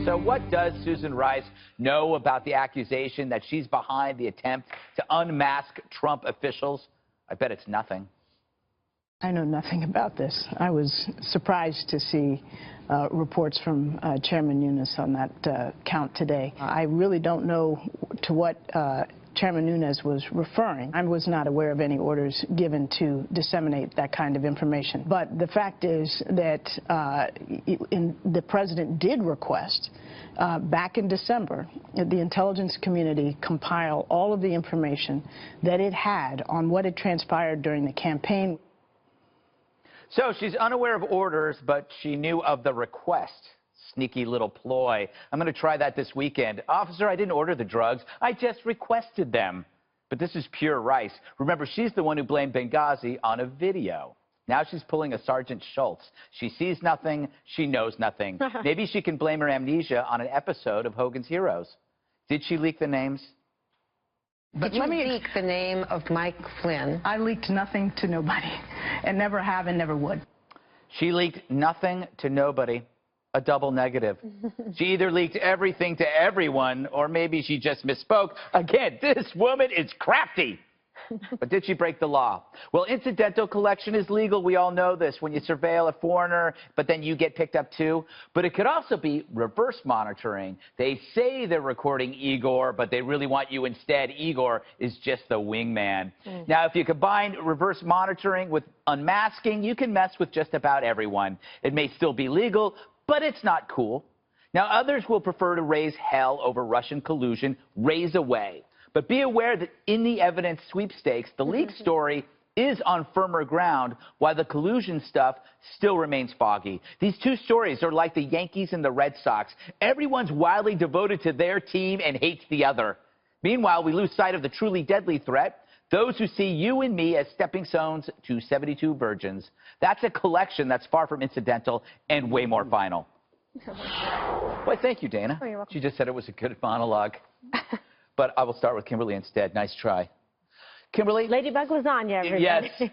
So what does Susan Rice know about the accusation that she's behind the attempt to unmask Trump officials? I bet it's nothing. I know nothing about this. I was surprised to see reports from Chairman Nunes on that count today. I really don't know to what Chairman Nunes was referring. I was not aware of any orders given to disseminate that kind of information. But the fact is that the president did request back in December the intelligence community compile all of the information that it had on what had transpired during the campaign. So she's unaware of orders, but she knew of the request. Sneaky little ploy. I'm going to try that this weekend. Officer, I didn't order the drugs. I just requested them. But this is pure Rice. Remember, she's the one who blamed Benghazi on a video. Now she's pulling a Sergeant Schultz. She sees nothing. She knows nothing. Maybe she can blame her amnesia on an episode of Hogan's Heroes. Did she leak the names? But let me leak the name of Mike Flynn. I leaked nothing to nobody, and never have and never would. She leaked nothing to nobody. A double negative. She either leaked everything to everyone, or maybe she just misspoke. Again, this woman is crafty. But did she break the law? Well, incidental collection is legal. We all know this. When you surveil a foreigner, but then you get picked up too. But it could also be reverse monitoring. They say they're recording Igor, but they really want you instead. Igor is just the wingman. Now, if you combine reverse monitoring with unmasking, you can mess with just about everyone. It may still be legal, but it's not cool. Now, others will prefer to raise hell over Russian collusion. Raise away. But be aware that in the evidence sweepstakes, the leak story is on firmer ground, while the collusion stuff still remains foggy. These two stories are like the Yankees and the Red Sox. Everyone's wildly devoted to their team and hates the other. Meanwhile, we lose sight of the truly deadly threat, those who see you and me as stepping stones to 72 virgins. That's a collection that's far from incidental and way more final. Why, thank you, Dana. Oh, you're welcome. She just said it was a good monologue. But I will start with Kimberly instead. Nice try. Kimberly? Ladybug lasagna, everybody. Yes.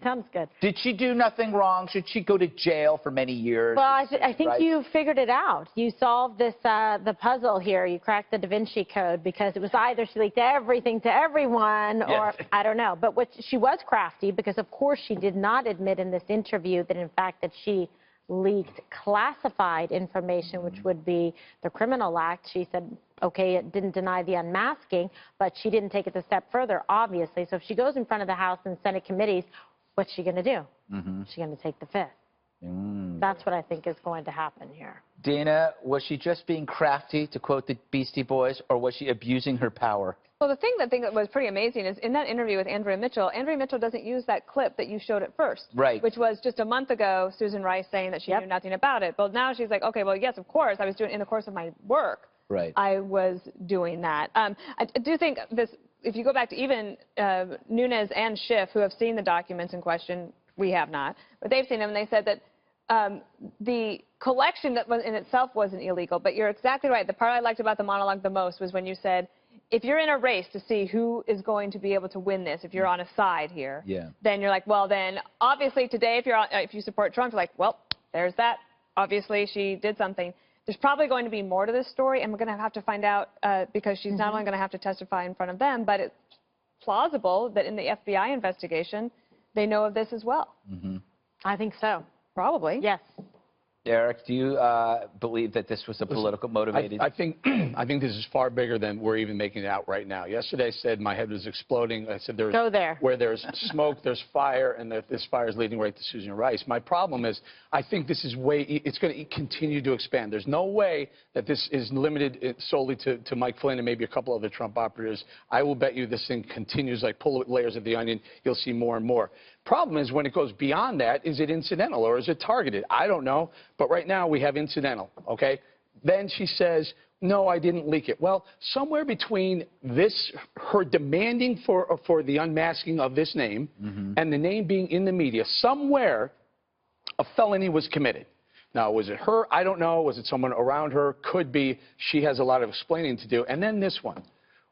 Sounds good. Did she do nothing wrong? Should she go to jail for many years? Well, I think right? you figured it out. You solved this the puzzle here. You cracked the Da Vinci Code, because it was either she leaked everything to everyone, or yes. I don't know. But she was crafty, because of course she did not admit in this interview that in fact that she leaked classified information, which would be the criminal act. She said, okay, it didn't deny the unmasking, but she didn't take it a step further, obviously. So if she goes in front of the House and Senate committees, what's she going to do? She's going to take the fifth. That's what I think is going to happen here. Dana, was she just being crafty, to quote the Beastie Boys, or was she abusing her power? Well, the thing that was pretty amazing is in that interview with Andrea Mitchell doesn't use that clip that you showed at first. Right. Which was just a month ago, Susan Rice saying that she knew nothing about it. But now she's like, okay, well, yes, of course, I was doing it in the course of my work. Right. I was doing that. I do think this, if you go back to even Nunes and Schiff, who have seen the documents in question, we have not, but they've seen them, and they said that the collection that was in itself wasn't illegal. But you're exactly right. The part I liked about the monologue the most was when you said, if you're in a race to see who is going to be able to win this, if you're on a side here, then you're like, well, then obviously today, if you support Trump, you're like, well, there's that. Obviously, she did something. There's probably going to be more to this story, and we're going to have to find out, because she's not only going to have to testify in front of them, but it's plausible that in the FBI investigation, they know of this as well. I think so. Probably. Yes. Eric, do you believe that this was a political motivated? I think this is far bigger than we're even making it out right now. Yesterday I said my head was exploding. I said where there's smoke, there's fire, and that this fire is leading right to Susan Rice. My problem is I think this is it's going to continue to expand. There's no way that this is limited solely to Mike Flynn and maybe a couple other Trump operatives. I will bet you this thing continues, like pull layers of the onion, you'll see more and more. Problem is when it goes beyond that, is it incidental or is it targeted? I don't know. But right now we have incidental, okay? Then she says, no, I didn't leak it. Well, somewhere between this, her demanding for the unmasking of this name and the name being in the media, somewhere a felony was committed. Now, was it her? I don't know. Was it someone around her? Could be. She has a lot of explaining to do. And then this one.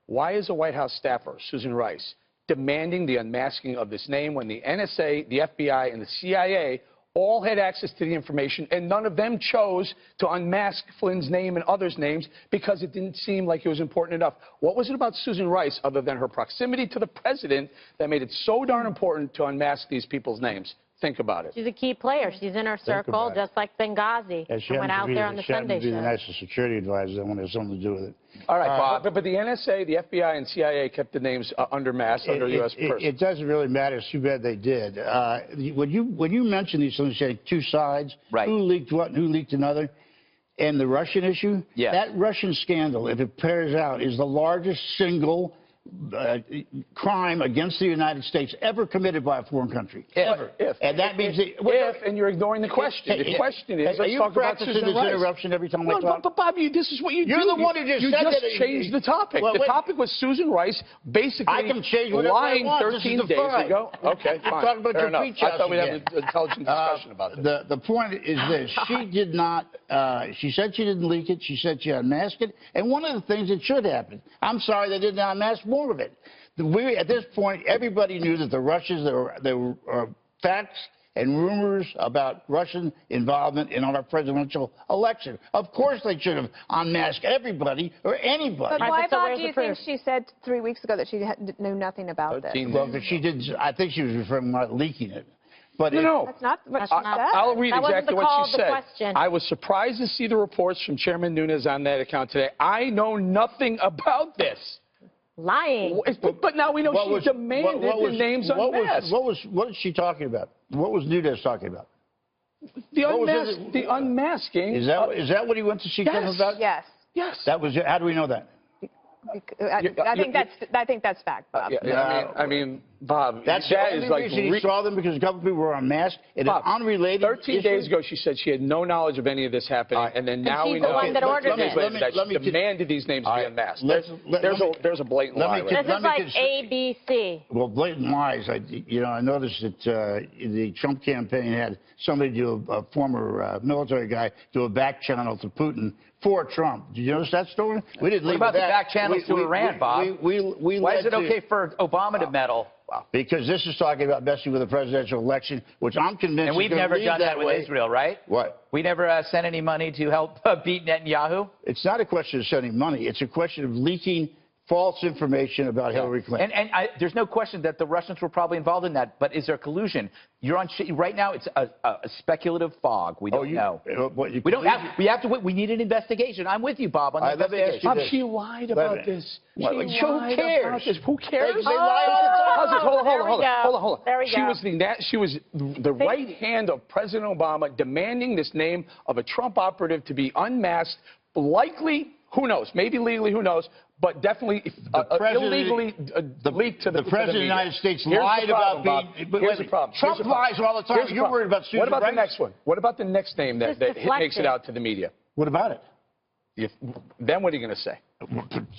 Why is a White House staffer, Susan Rice, demanding the unmasking of this name when the NSA, the FBI, and the CIA all had access to the information, and none of them chose to unmask Flynn's name and others' names because it didn't seem like it was important enough. What was it about Susan Rice, other than her proximity to the president, that made it so darn important to unmask these people's names? Think about it. She's a key player. She's in her circle, just like Benghazi. Yeah, She went out there on the Sunday She show. the national security advisor. That one has something to do with it. All right, Bob. But the NSA, the FBI, and CIA kept the names under mask under U.S. person. It doesn't really matter. It's too bad they did. When you mention these things, you say two sides, right? Who leaked what and who leaked another, and the Russian issue. Yes. That Russian scandal, if it bears out, is the largest single crime against the United States ever committed by a foreign country. Ever. And that means and you're ignoring the question. The question is, let's talk about Susan Rice. Interruption every time I talk? But Bob, this is what you do. You're the one who just said that. You just changed the topic. The topic was Susan Rice basically I can change whatever lying I want. 13 days ago. Okay, fine. Talking about Fair enough. I thought we'd have again. an intelligent discussion about this. The point is this. She did not, she said she didn't leak it. She said she unmasked it. And one of the things that should happen, I'm sorry they didn't unmask more of it. At this point, everybody knew that the Russians, there were facts and rumors about Russian involvement in our presidential election. Of course they should have unmasked everybody or anybody. But why, so Bob, where's do the you think proof? she said 3 weeks ago that she knew nothing about this? Well, but she did. I think she was referring to not leaking it. But No. That's not what That's she not- said. I'll read That wasn't exactly the what call she of the said. question. I was surprised to see the reports from Chairman Nunes on that account today. I know nothing about this. Lying. But now we know she demanded the names unmasked. What was she talking about? What was Nunes talking about? The unmasking. Is that what he went to see Kim about? Yes. Yes. That was it. How do we know that? I think that's fact, Bob. I mean, Bob, That's that the is only like reason he saw them, because a couple people were unmasked. It is unrelated. 13 days ago, she said she had no knowledge of any of this happening, and then now she's we the know one that ordered it. that she demanded these names be unmasked. There's a blatant lie. This is like ABC. Well, blatant lies. I noticed that the Trump campaign had somebody do a former military guy do a back channel to Putin for Trump. Did you notice that story? We didn't leave What about that. the back channels to Iran, Bob? Why is it okay for Obama to meddle? Because this is talking about messing with the presidential election, which I'm convinced. And we've never done that with Israel, right? What? We never sent any money to help beat Netanyahu? It's not a question of sending money. It's a question of leaking false information about Hillary Clinton. And there's no question that the Russians were probably involved in that, but is there collusion? You're on right now. It's a speculative fog. We don't know. We don't have. We have to. We need an investigation. I'm with you, Bob, on the investigation. Bob, she lied about this. Who cares? Who cares? They lie Hold on. There we go. She was the right hand of President Obama, demanding this name of a Trump operative to be unmasked. Likely, who knows? Maybe legally, who knows? But definitely illegally leaked to the President of the United States lied about being. Here's the problem. Trump lies all the time. You're worried about Susan Rice. What about the next one? What about the next name that makes it out to the media? What about it? Then what are you going to say?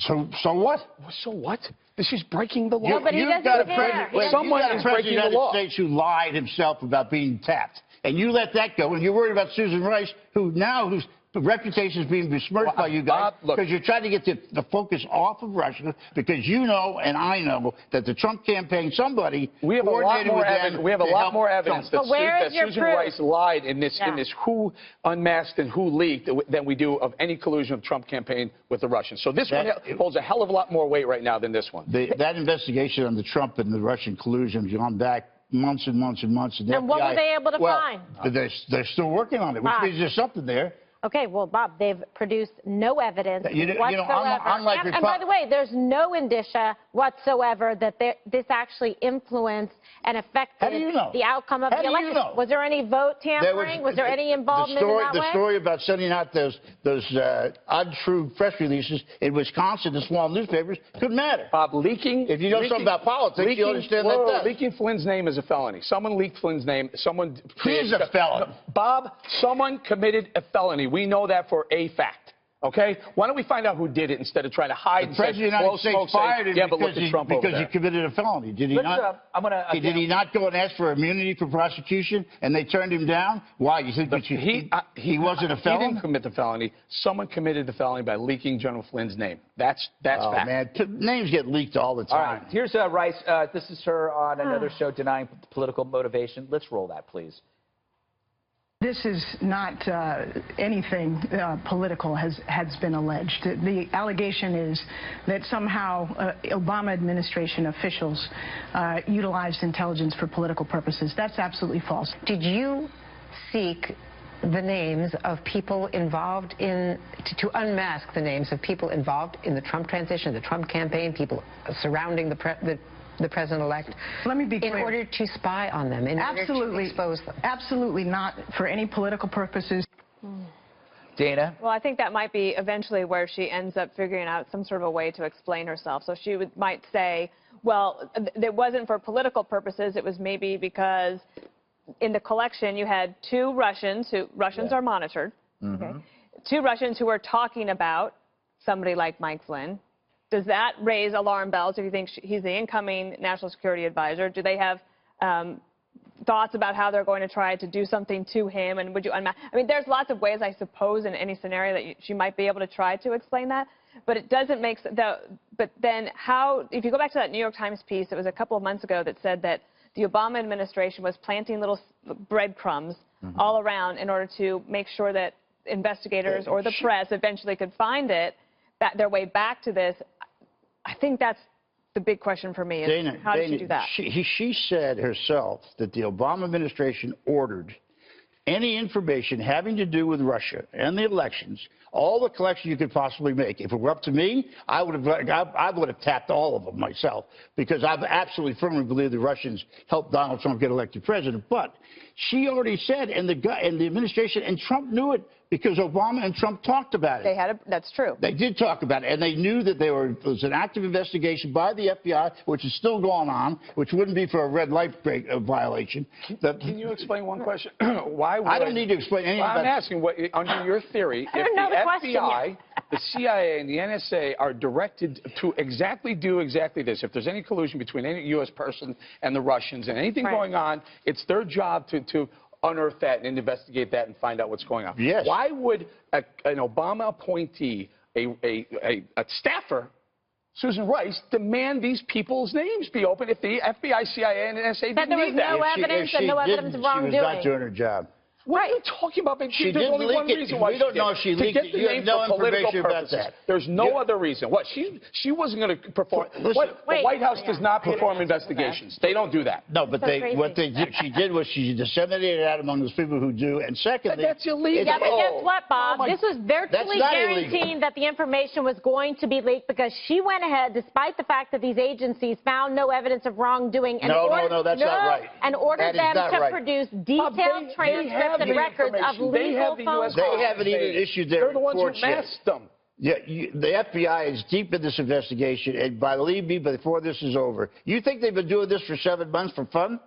So what? So what? She's breaking the law. No, but he doesn't care. Someone is breaking the law. United States who lied himself about being tapped, and you let that go, and you're worried about Susan Rice, whose reputation is being besmirched by you guys because you're trying to get the focus off of Russia, because you know and I know that the Trump campaign, somebody coordinated with them. We have a lot more evidence that Susan Rice lied in this who unmasked and who leaked than we do of any collusion of the Trump campaign with the Russians. So this one holds a hell of a lot more weight right now than this one. That investigation on the Trump and the Russian collusion has gone back months and months and months. And what were they able to find? They're still working on it, which means there's something there. Okay, well, Bob, they've produced no evidence whatsoever. Unlike and by the way, there's no indicia whatsoever that this actually influenced and affected the outcome of the election. Was there any vote tampering? Was there any involvement in that way? The story about sending out those untrue press releases in Wisconsin to small newspapers could matter. Bob, leaking. If you know something about politics, you understand that. Leaking Flynn's name is a felony. Someone leaked Flynn's name. Someone. He's a felon. Bob, someone committed a felony. We know that for a fact. Okay? Why don't we find out who did it instead of trying to hide? The President of the United States fired him because he committed a felony. Did he not? Did he not go and ask for immunity for prosecution, and they turned him down? Why? You think he wasn't a felon? He didn't commit the felony. Someone committed the felony by leaking General Flynn's name. That's fact. Man, names get leaked all the time. All right. Here's Rice. This is her on another show denying political motivation. Let's roll that, please. This is not anything political has been alleged. The allegation is that somehow Obama administration officials utilized intelligence for political purposes. That's absolutely false. Did you seek the names of people involved in, to unmask the names of people involved in the Trump transition, the Trump campaign, people surrounding the president-elect? Let me be clear. In order to spy on them, in order to expose them? Absolutely not for any political purposes. Dana? Well, I think that might be eventually where she ends up figuring out some sort of a way to explain herself. So she might say, well, it wasn't for political purposes. It was maybe because in the collection you had two Russians who are monitored. Mm-hmm. Okay? Two Russians who were talking about somebody like Mike Flynn. Does that raise alarm bells if you think he's the incoming national security advisor? Do they have thoughts about how they're going to try to do something to him? And would you unmask? I mean, there's lots of ways, I suppose, in any scenario that she might be able to try to explain that. But it doesn't make sense. But then how, if you go back to that New York Times piece, it was a couple of months ago that said that the Obama administration was planting little breadcrumbs all around in order to make sure that investigators or the press eventually could find it, their way back to this. I think that's the big question for me. Is Dana, how did she do that? She said herself that the Obama administration ordered any information having to do with Russia and the elections, all the collection you could possibly make. If it were up to me, I would have tapped all of them myself, because I absolutely firmly believe the Russians helped Donald Trump get elected president. But she already said, and the administration and Trump knew it, because Obama and Trump talked about it. That's true. They did talk about it, and they knew that there was an active investigation by the FBI, which is still going on, which wouldn't be for a red light break violation. Can you explain one question? Why would I don't need to explain anything about I'm asking, under your theory, if the FBI, the CIA, and the NSA are directed to do exactly this, if there's any collusion between any U.S. person and the Russians and anything going on, it's their job to unearth that and investigate that and find out what's going on. Yes. Why would an Obama appointee, a staffer, Susan Rice, demand these people's names be open if the FBI, CIA, and NSA didn't need that? No evidence and no evidence of wrongdoing. She was not doing her job. What are you talking about? She There's only one reason why we don't know if she leaked it. You have no information about that. There's no other reason. What? She wasn't going to perform. The White House does not perform investigations. They don't do that. No, but she did was she disseminated it out among those people who do. And secondly, that's illegal. Yeah, but guess what, Bob? This was virtually guaranteeing that the information was going to be leaked, because she went ahead, despite the fact that these agencies found no evidence of wrongdoing, and no, that's not right. And ordered them to produce detailed transcripts and records of legal phone calls. They haven't even issued their reports yet. They're the ones who masked them. Yeah, the FBI is deep in this investigation, and believe me, before this is over. You think they've been doing this for 7 months for fun?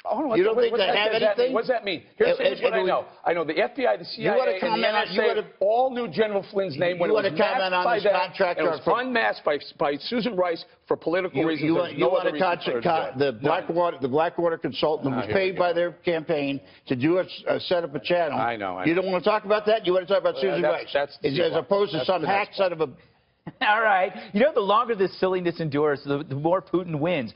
Oh, you don't think they have anything? What does that mean? Here's what I know. I know the FBI, the CIA, and the NSA all knew General Flynn's name when it was masked by them, and it was unmasked by Susan Rice for political reasons. You want to contact the Blackwater consultant who was paid by their campaign to set up a channel. I know. You don't want to talk about that? You want to talk about Susan Rice? As opposed to some hack son of a... All right. You know, the longer this silliness endures, the more Putin wins.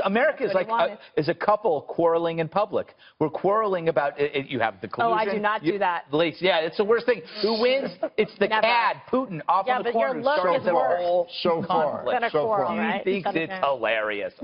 America is like a couple quarreling in public. We're quarreling about it. You have the collusion. Oh, I do not do that. Yeah, it's the worst thing. Who wins? It's the cad, Putin, off in the corner. But your look is worse. So far. Right? He thinks it's hilarious.